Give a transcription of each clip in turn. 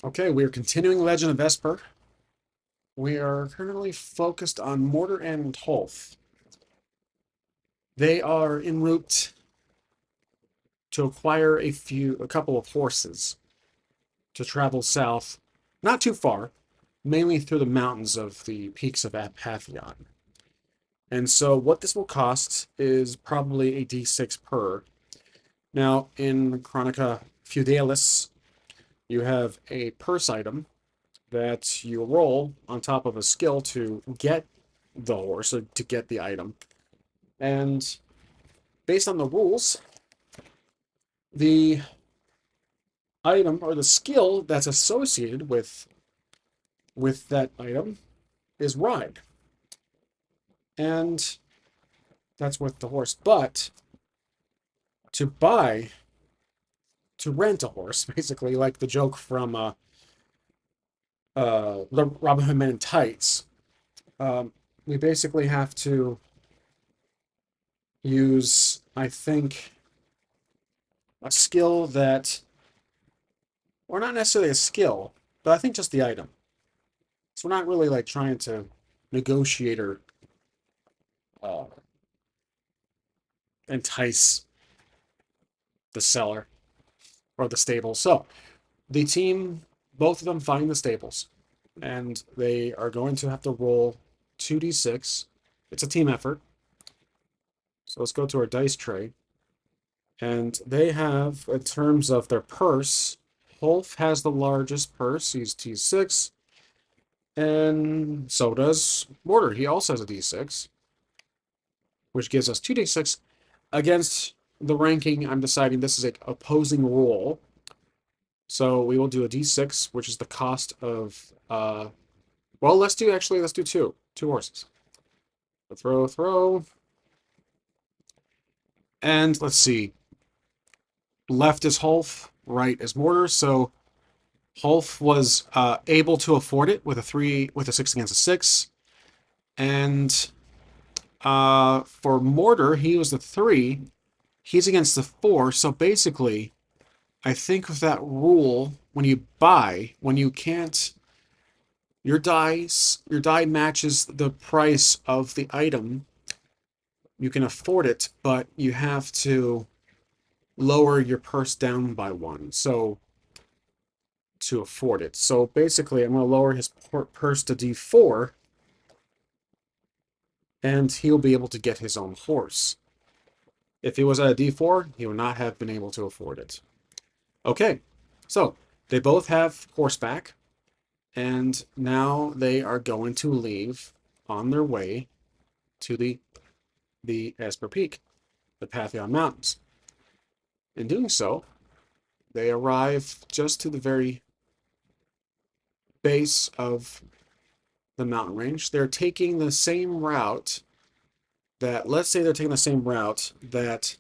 Okay, we are continuing Legend of Esper. We are currently focused on Mortar and Tolf. They are en route to acquire a couple of horses to travel south, not too far, mainly through the mountains of the peaks of Apatheon. And so, what this will cost is probably a d6 per. Now, in Chronica Feudalis, you have a purse item that you roll on top of a skill to get the horse, or to get the item. And based on the rules, the item or the skill that's associated with that item is ride. And that's with the horse. But to buy, to rent a horse, basically, like the joke from the Robin Hood Men in Tights, we basically have to use, I think, a skill that, or not necessarily a skill, but I think just the item. So we're not really like trying to negotiate or uh, entice the seller or the stable. So the team, both of them find the stables, and they are going to have to roll 2d6. It's a team effort. So let's go to our dice tray. And they have, in terms of their purse, Wolf has the largest purse. He's T6. And so does Mortar. He also has a D6, which gives us 2d6 against the ranking. I'm deciding this is an opposing roll. So we will do a d6, which is the cost of, well, let's do two horses. Throw. And let's see. Left is Hulf, right is Mortar. So Hulf was able to afford it with a 6 against a 6. And for Mortar, he was the 3. He's against the 4. So basically, I think with that rule, when you buy, when you can't, your die matches the price of the item. You can afford it, but you have to lower your purse down by 1. So to afford it. So basically, I'm going to lower his purse to D4, and he'll be able to get his own horse. If he was at a D4, he would not have been able to afford it. Okay, so they both have horseback, and now they are going to leave on their way to the Esper Peak, the Pantheon Mountains. In doing so, they arrive just to the very base of the mountain range. They're taking the same route that, let's say they're taking the same route that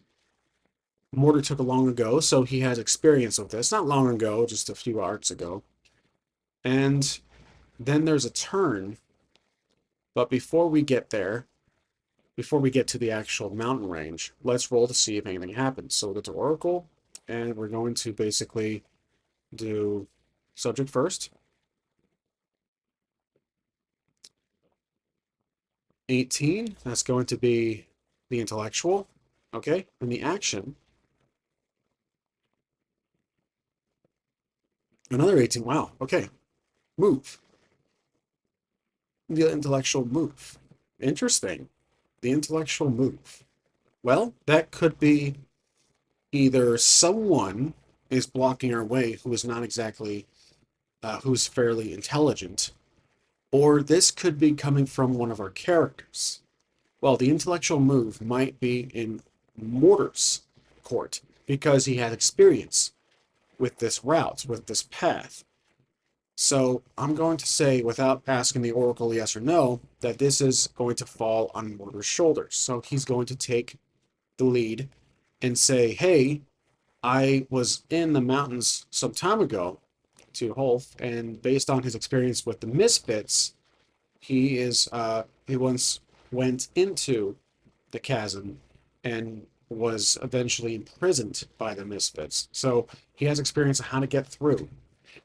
Mortar took long ago, so he has experience with this. Not long ago, just a few arcs ago. And then there's a turn, but before we get there, before we get to the actual mountain range, let's roll to see if anything happens. So we'll go to Oracle, and we're going to basically do subject first. 18, that's going to be the intellectual. Okay, and the action, another 18. Wow, okay. Move. The intellectual move. Interesting. The intellectual move. Well, that could be either someone is blocking our way who is not exactly, who's fairly intelligent, or this could be coming from one of our characters. Well, the intellectual move might be in Mortar's court because he had experience with this route, with this path. So I'm going to say, without asking the Oracle yes or no, that this is going to fall on Mortar's shoulders. So he's going to take the lead and say, hey, I was in the mountains some time ago to Holf, and based on his experience with the Misfits, he once went into the chasm and was eventually imprisoned by the Misfits. So he has experience on how to get through.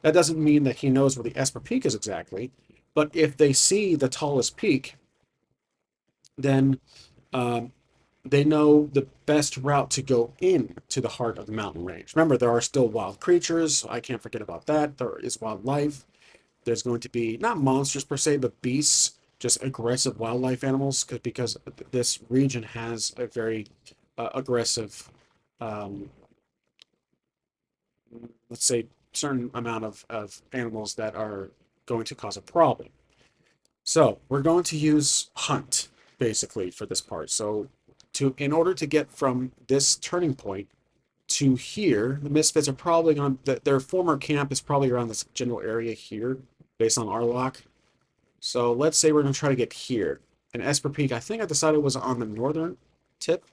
That doesn't mean that he knows where the Esper Peak is exactly, but if they see the tallest peak, then um, they know the best route to go in to the heart of the mountain range. Remember, there are still wild creatures. So I can't forget about that. There is wildlife. There's going to be not monsters per se, but beasts, just aggressive wildlife animals, because this region has a very aggressive, um, let's say, certain amount of animals that are going to cause a problem. So we're going to use hunt basically for this part. So in order to get from this turning point to here, the Misfits are probably going to, their former camp is probably around this general area here, based on our lock. So let's say we're going to try to get here. And Esper Peak, I think I decided was on the northern tip.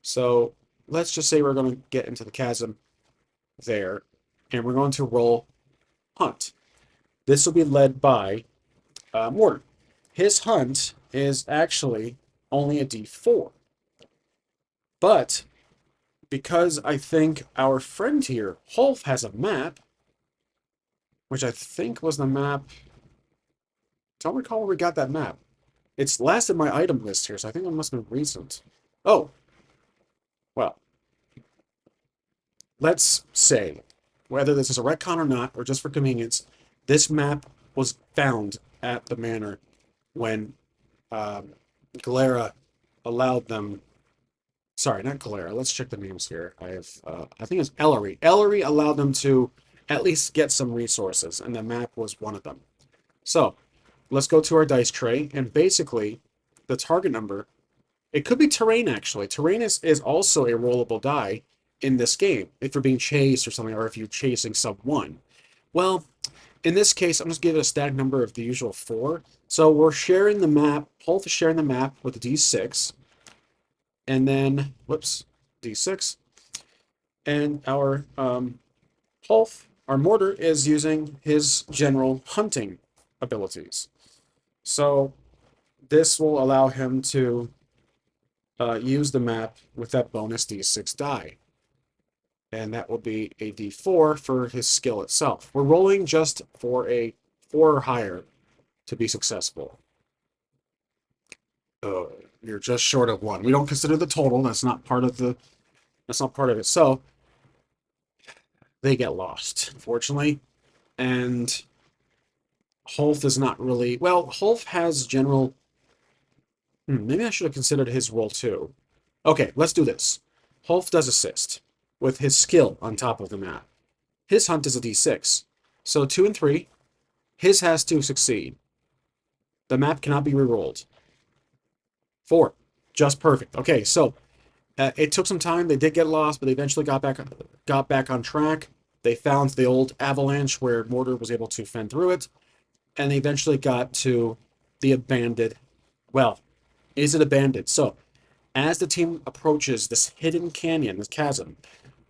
So let's just say we're going to get into the chasm there, and we're going to roll hunt. This will be led by Mortar. His hunt is actually only a D4. But because I think our friend here, Holf, has a map, which I think was the map. Don't recall where we got that map. It's last in my item list here, so I think it must have been recent. Oh, well, let's say, whether this is a retcon or not, or just for convenience, this map was found at the manor when Galera allowed them. Sorry, not Galera. Let's check the names here. I think it's Ellery. Ellery allowed them to at least get some resources, and the map was one of them. So let's go to our dice tray, and basically, the target number. It could be terrain, actually. Terrain is also a rollable die in this game, if you're being chased or something, or if you're chasing someone. Well, in this case, I'm just giving it a static number of the usual 4. So we're sharing the map. Holt is sharing the map with the D6. And then, whoops, D6. And our Holt, our mortar, is using his general hunting abilities. So this will allow him to use the map with that bonus D6 die. And that will be a D4 for his skill itself. We're rolling just for a 4 or higher to be successful. You're just short of 1. We don't consider the total. That's not part of the. That's not part of it. So they get lost, unfortunately. And Holf is not really well. Holf has general. Maybe I should have considered his role too. Okay, let's do this. Holf does assist with his skill on top of the map. His hunt is a D6. So 2 and 3, his has to succeed. The map cannot be rerolled. 4, just perfect. Okay, so it took some time. They did get lost, but they eventually got back on track. They found the old avalanche where Mortar was able to fend through it, and they eventually got to the abandoned. Well, is it abandoned? So, as the team approaches this hidden canyon, this chasm,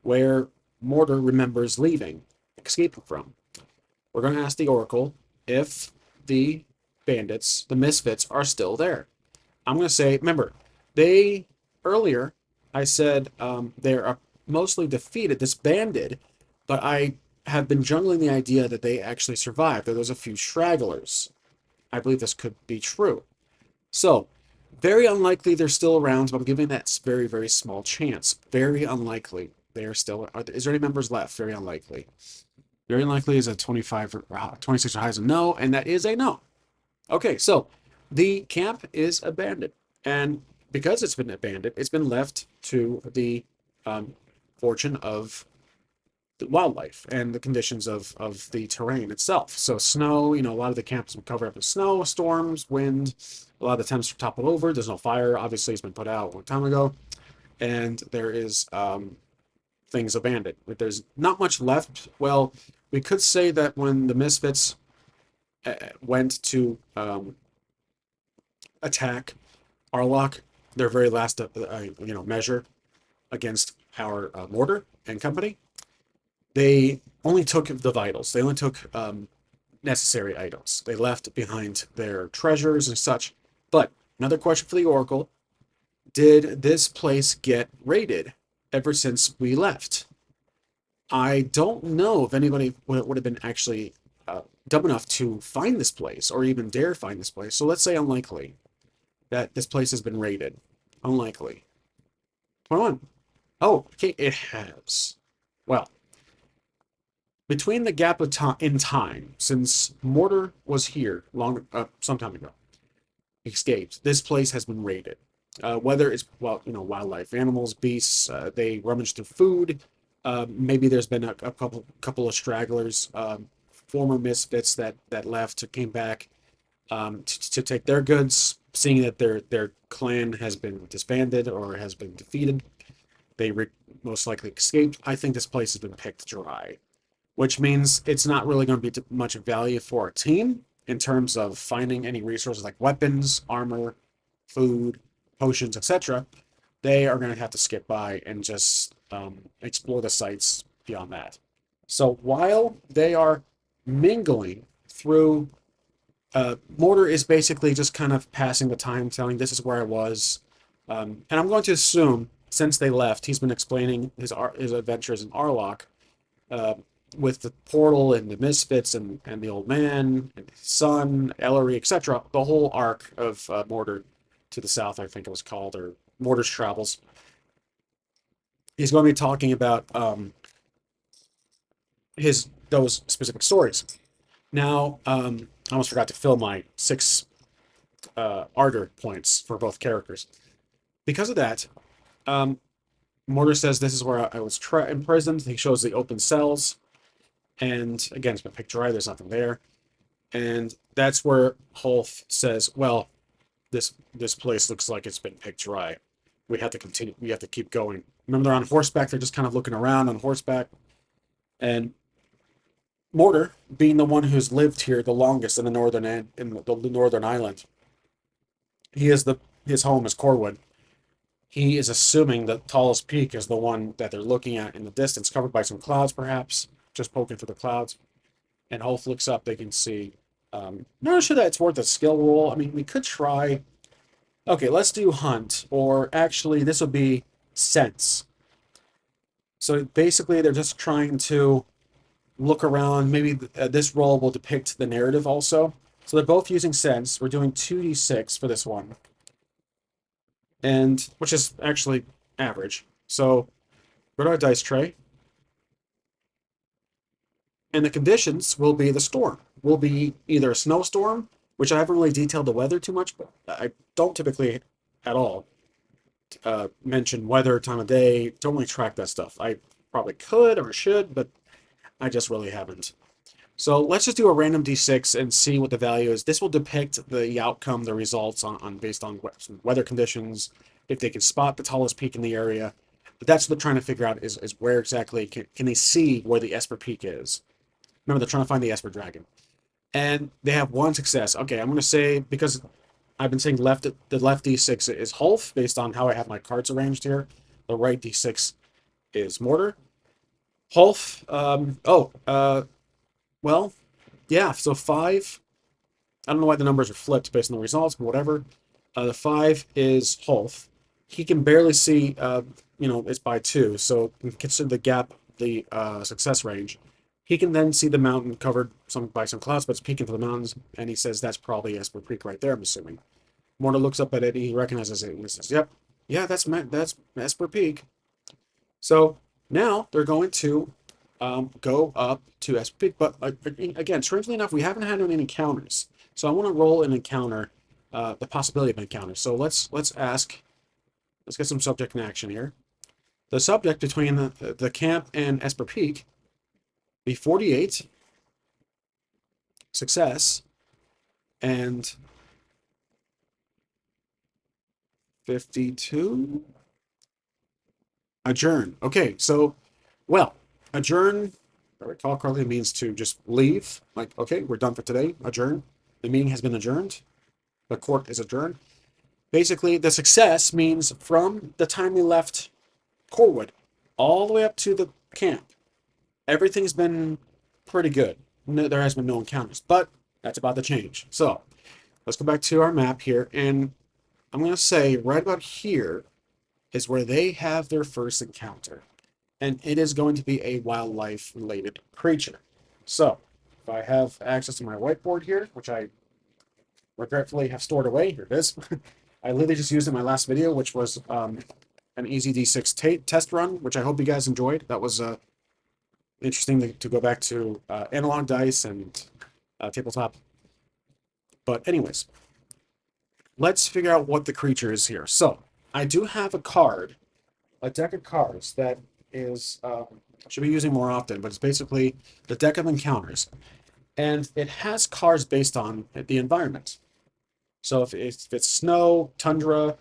where Mortar remembers leaving, escaping from, we're going to ask the Oracle if the bandits, the misfits, are still there. I'm going to say, remember, earlier, I said they are mostly defeated, disbanded, but I have been jungling the idea that they actually survived, that there's a few stragglers. I believe this could be true. So, very unlikely they're still around, but I'm giving that very, very small chance. Very unlikely they are still. Is there any members left? Very unlikely. Very unlikely is a 25 or 26 or high is a no, and that is a no. Okay, so the camp is abandoned, and because it's been abandoned, it's been left to the fortune of the wildlife and the conditions of the terrain itself. So snow, a lot of the camp has been covered up with snow, storms, wind. A lot of the tents are toppled over. There's no fire. Obviously, it's been put out a long time ago, and there is things abandoned. But there's not much left. Well, we could say that when the misfits went to attack Arlok, their very last measure against our mortar and company, they only took the vitals. They only took necessary items. They left behind their treasures and such. But another question for the Oracle: did this place get raided ever since we left? I don't know if anybody would have been actually dumb enough to find this place or even dare find this place. So let's say unlikely that this place has been raided. Unlikely. 21. Oh, okay, it has. Well, between the gap of time in time since Mortar was here long some time ago, escaped, this place has been raided. Whether it's well, wildlife, animals, beasts, they rummage through food. Maybe there's been a couple of stragglers, former misfits that left, came back to take their goods, seeing that their clan has been disbanded or has been defeated. They most likely escaped. I think this place has been picked dry, which means it's not really going to be much value for our team in terms of finding any resources like weapons, armor, food, potions, etc. They are going to have to skip by and just explore the sites beyond that. So while they are mingling through, Mortar is basically just kind of passing the time, telling this is where I was. And I'm going to assume, since they left, he's been explaining his adventures in Arlok, uh, with the portal and the misfits and the old man and his son, Ellery, etc. The whole arc of Mortar to the south, I think it was called, or Mortar's travels. He's going to be talking about his those specific stories. Now, I almost forgot to fill my six ardor points for both characters. Because of that, um, Mortar says this is where I was imprisoned. He shows the open cells, and again, it's been picked dry. There's nothing there. And that's where Hulf says, "Well, this place looks like it's been picked dry. We have to continue. We have to keep going." Remember, they're on horseback. They're just kind of looking around on horseback. And Mortar, being the one who's lived here the longest in the northern island, he is the his home is Corwood. He is assuming the tallest peak is the one that they're looking at in the distance, covered by some clouds, perhaps just poking through the clouds. And Hulf looks up. They can see. Not sure that it's worth a skill roll. I mean, we could try. Okay, let's do hunt, or actually, this would be sense. So basically, they're just trying to look around. Maybe this roll will depict the narrative also. So they're both using sense. We're doing 2d6 for this one, and which is actually average. So go to our dice tray, and the conditions will be the storm. Will be either a snowstorm, which I haven't really detailed the weather too much, but I don't typically at all mention weather, time of day. Don't really track that stuff. I probably could or should, but I just really haven't. So let's just do a random d6 and see what the value is. This will depict the outcome, the results on based on weather conditions, if they can spot the tallest peak in the area. But that's what they're trying to figure out is where exactly can they see where the Esper peak is. Remember, they're trying to find the Esper dragon. And they have one success. Okay, I'm going to say, because I've been saying the left d6 is Hulf, based on how I have my cards arranged here. The right d6 is Mortar. Hulf, well, yeah, so 5. I don't know why the numbers are flipped based on the results, but whatever. The 5 is Hulf. He can barely see, it's by 2, so consider the gap, the success range. He can then see the mountain covered by some clouds, but it's peeking through the mountains, and he says that's probably Esper Creek right there, I'm assuming. Morna looks up at it, he recognizes it, and he says, "Yep, yeah, that's Esper Peak." So now they're going to go up to Esper Peak, but again, strangely enough, we haven't had any encounters. So I want to roll an encounter, the possibility of an encounter. So let's get some subject in action here. The subject between the camp and Esper Peak be 48 success and 52 adjourn. Okay, so well, adjourn, if I recall correctly, means to just leave. Like, okay, we're done for today. Adjourn. The meeting has been adjourned. The court is adjourned. Basically, the success means from the time we left Corwood all the way up to the camp, everything's been pretty good. No, there has been no encounters, but that's about to change. So let's go back to our map here, and I'm going to say right about here is where they have their first encounter. and it is going to be a wildlife-related creature. So, if I have access to my whiteboard here, which I regretfully have stored away, here it is. I literally just used it in my last video, which was an easy D6 test run, which I hope you guys enjoyed. That was interesting to go back to analog dice and tabletop. But anyways, let's figure out what the creature is here. So I do have a deck of cards that is should be using more often, but it's basically the deck of encounters, and it has cards based on the environment. So if it's snow, tundra,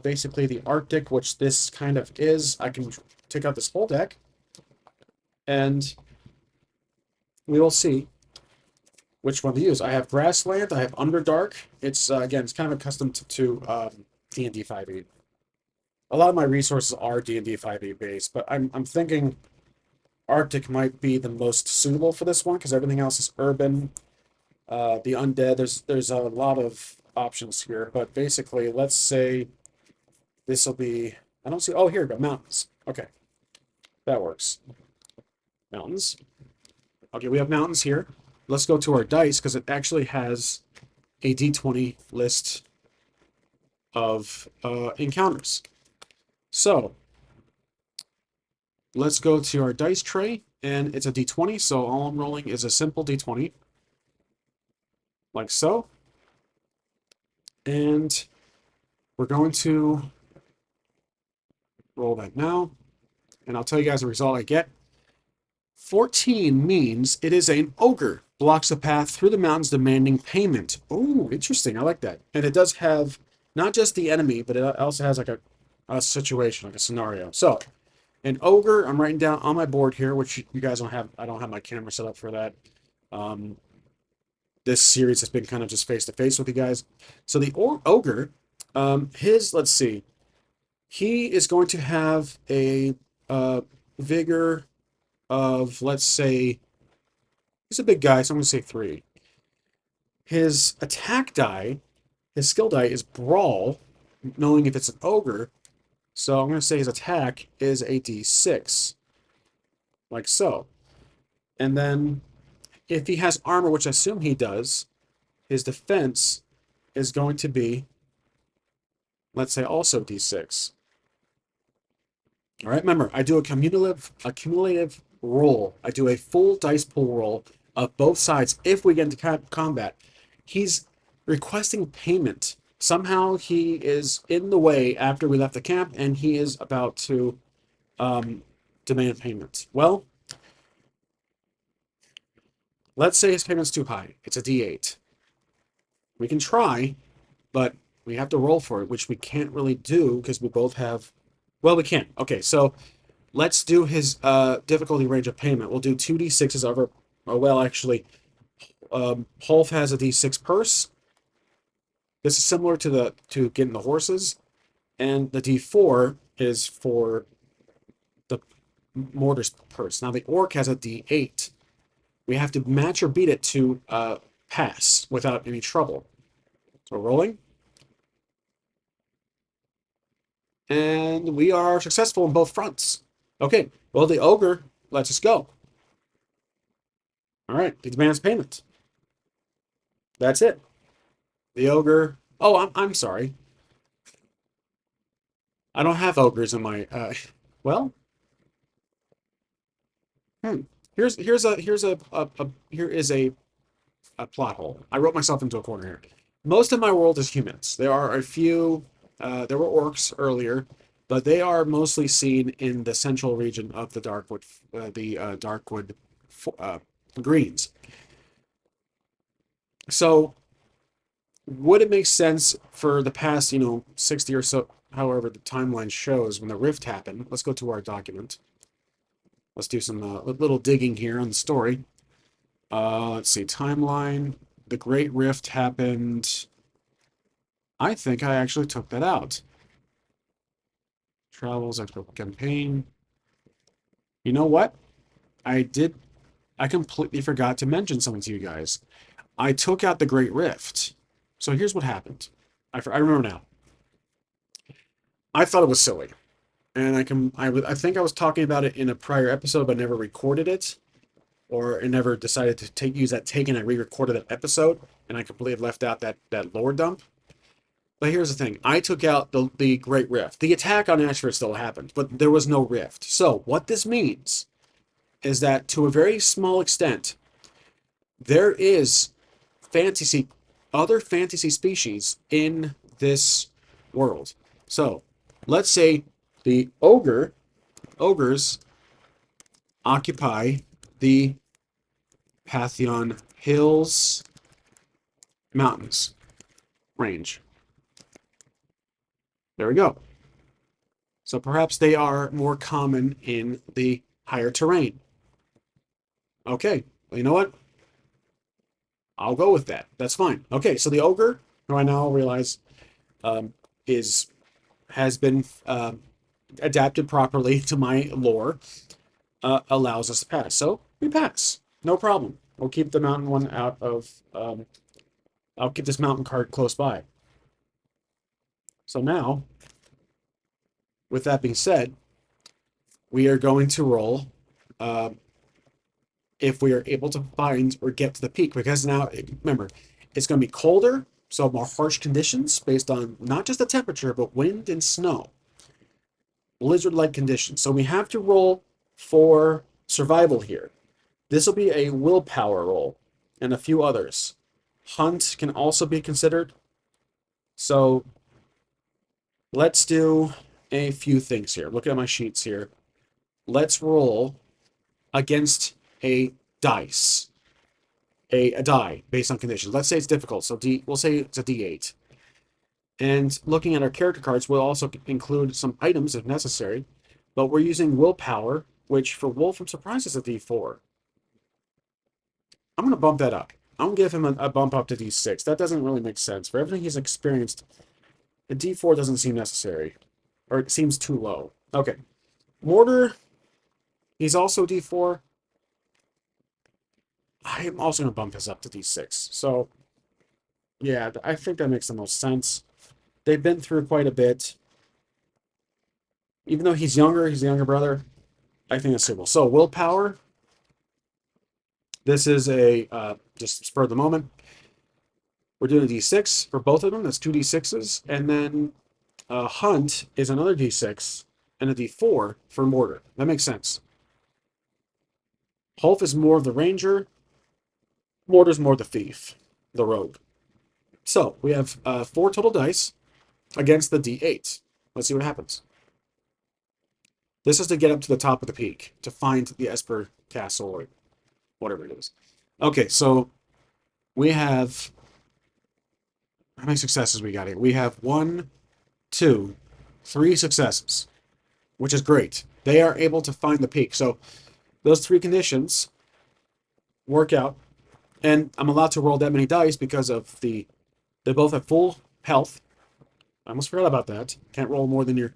basically the Arctic, which this kind of is, I can take out this whole deck, and we will see which one to use. I have Grassland, I have Underdark. It's again, it's kind of accustomed to D&D 5e. A lot of my resources are D&D 5e based, but I'm thinking Arctic might be the most suitable for this one because everything else is urban. The undead, there's a lot of options here, but basically, let's say this will be. I don't see. Oh, here we go. Mountains. Okay, that works. Mountains. Okay, we have mountains here. Let's go to our dice because it actually has a D20 list of encounters. So let's go to our dice tray, and it's a D20. So all I'm rolling is a simple D20, like so. And we're going to roll that now, and I'll tell you guys the result I get. 14 means it is an ogre. Blocks a path through the mountains demanding payment. Oh, interesting. I like that. And it does have not just the enemy, but it also has like a situation, like a scenario. So, an ogre, I'm writing down on my board here, which you guys don't have. I don't have my camera set up for that. This series has been kind of just face to face with you guys. So the ogre, let's see, he is going to have a vigor of, let's say, he's a big guy, so I'm going to say 3. His attack die, his skill die is Brawl, knowing if it's an ogre. So I'm going to say his attack is a D6, like so. And then if he has armor, which I assume he does, his defense is going to be, let's say, also D6. All right, remember, I do a cumulative roll. I do a full dice pool roll of both sides if we get into combat. He's requesting payment. Somehow he is in the way after we left the camp, and he is about to demand payment. Well, let's say his payment's too high. It's a D8. We can try, but we have to roll for it, which we can't really do because we both have... Well, we can. Okay, so let's do his difficulty range of payment. We'll do 2d6s over... Oh, well, actually, Holf has a d6 purse. This is similar to getting the horses. And the d4 is for the mortar's purse. Now, the orc has a d8. We have to match or beat it to pass without any trouble. So rolling. And we are successful on both fronts. Okay, well, the ogre lets us go. All right, he demands payment. That's it. The ogre... Oh, I'm sorry. I don't have ogres in my... well... Here is a plot hole. I wrote myself into a corner here. Most of my world is humans. There are a few... there were orcs earlier, but they are mostly seen in the central region of the Darkwood Greens. So, would it make sense for the past, 60 or so, however the timeline shows, when the rift happened? Let's go to our document. Let's do some little digging here on the story. Let's see, timeline. The Great Rift happened... I think I actually took that out. Travels, Expo campaign. You know what? I completely forgot to mention something to you guys. I took out the Great Rift. So here's what happened. I remember now. I thought it was silly. and I think I was talking about it in a prior episode, but never recorded it, or I never decided to use that take and I re-recorded that episode, and I completely left out that lore dump. But here's the thing: I took out the Great Rift. The attack on Ashford still happened, but there was no rift. So what this means is that to a very small extent, there is fantasy, other fantasy species in this world. So let's say the ogres occupy the Pantheon Hills Mountains range. There we go. So perhaps they are more common in the higher terrain. Okay, well, you know what? I'll go with that. That's fine. Okay, so the ogre, who I now realize um, is has been adapted properly to my lore, allows us to pass. So we pass. No problem. We'll keep the mountain one out of. I'll keep this mountain card close by. So now, with that being said, we are going to roll uh, if we are able to find or get to the peak. Because now, remember, it's going to be colder, so more harsh conditions based on not just the temperature, but wind and snow. Blizzard-like conditions. So we have to roll for survival here. This will be a willpower roll and a few others. Hunt can also be considered. So let's do a few things here. Look at my sheets here. Let's roll against a dice. A die based on conditions. Let's say it's difficult. So we'll say it's a D8. And looking at our character cards, we'll also include some items if necessary. But we're using willpower, which for Wolf, I'm surprised is a D4. I'm going to bump that up. I'm going to give him a bump up to D6. That doesn't really make sense. For everything he's experienced, a D4 doesn't seem necessary. Or it seems too low. Okay. Mortar, he's also D4. I'm also going to bump his up to D6. So, yeah, I think that makes the most sense. They've been through quite a bit. Even though he's younger, he's a younger brother, I think that's suitable. So, willpower. This is a, just for the moment, we're doing a D6 for both of them. That's two D6s. And then Hunt is another D6 and a D4 for Mortar. That makes sense. Hulf is more of the Ranger. Mortar's more the Thief, the Rogue. So we have 4 total dice against the D8. Let's see what happens. This is to get up to the top of the peak, to find the Esper Castle or whatever it is. Okay, so we have... How many successes we got here? We have 1, 2, 3 successes, which is great. They are able to find the peak. So those 3 conditions work out. And I'm allowed to roll that many dice because of they both have full health. I almost forgot about that. Can't roll more than your,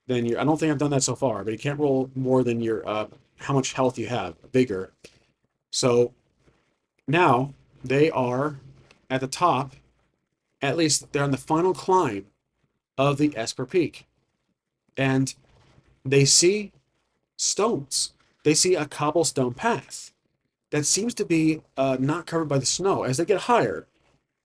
I don't think I've done that so far, but you can't roll more than your, how much health you have, bigger. So now they are at the top, at least they're on the final climb of the Esper Peak. And they see stones. They see a cobblestone path that seems to be not covered by the snow. As they get higher,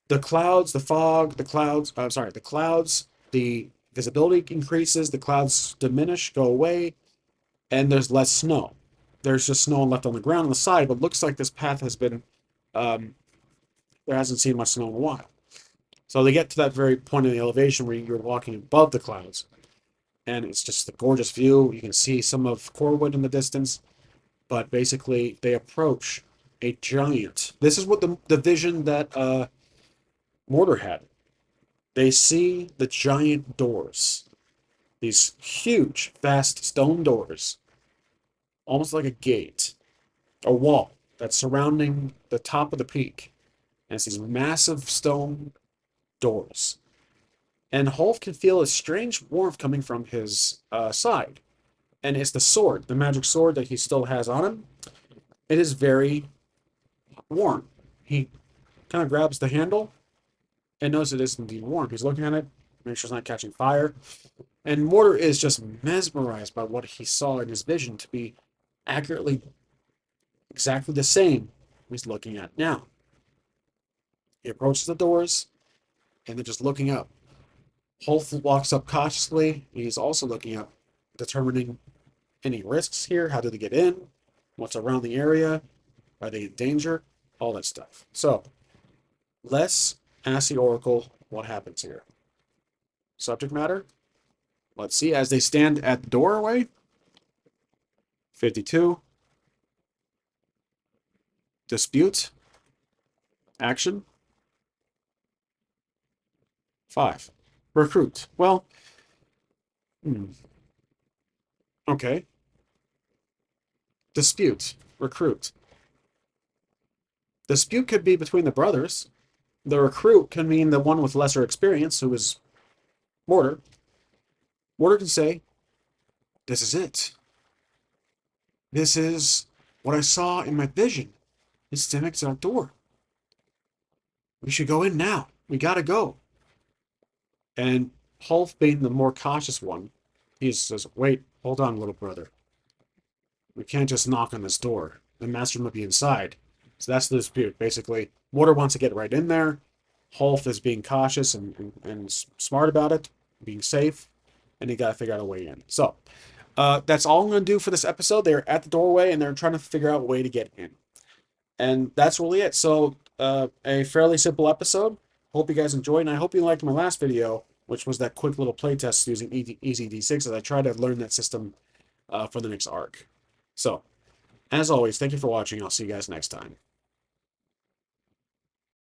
the clouds, the fog, the clouds, the clouds, the visibility increases, the clouds diminish, go away, and there's less snow. There's just snow left on the ground on the side, but looks like this path has been, there hasn't seen much snow in a while. So they get to that very point in the elevation where you're walking above the clouds, and it's just a gorgeous view. You can see some of Corwood in the distance, but basically they approach a giant. This is what the vision that Mortar had. They see the giant doors, these huge, vast stone doors, almost like a gate, a wall that's surrounding the top of the peak. And it's these massive stone doors. And Hulf can feel a strange warmth coming from his side. And it's the sword, the magic sword that he still has on him. It is very warm. He kind of grabs the handle and knows it is indeed warm. He's looking at it, make sure it's not catching fire. And Mortar is just mesmerized by what he saw in his vision to be accurately exactly the same he's looking at now. He approaches the doors, and they're just looking up. Holf walks up cautiously. He's also looking up, determining any risks here. How did they get in? What's around the area? Are they in danger? All that stuff. So, let's ask the Oracle what happens here. Subject matter? Let's see. As they stand at the doorway, 52. Dispute. Action. 5. Recruit. Well, okay. Dispute. Recruit. Dispute could be between the brothers. The recruit can mean the one with lesser experience, who is Mortar. Mortar can say, "This is it. This is what I saw in my vision. It's the exact door. We should go in now. We gotta go." And Hulf, being the more cautious one, he says, "Wait, hold on, little brother. We can't just knock on this door. The master might be inside." So that's the dispute. Basically, Mortar wants to get right in there. Hulf is being cautious and smart about it, being safe, and he got to figure out a way in. So that's all I'm going to do for this episode. They're at the doorway, and they're trying to figure out a way to get in. And that's really it. So a fairly simple episode. Hope you guys enjoyed, and I hope you liked my last video, which was that quick little playtest using Easy D6 as I try to learn that system for the next arc. So, as always, thank you for watching. I'll see you guys next time.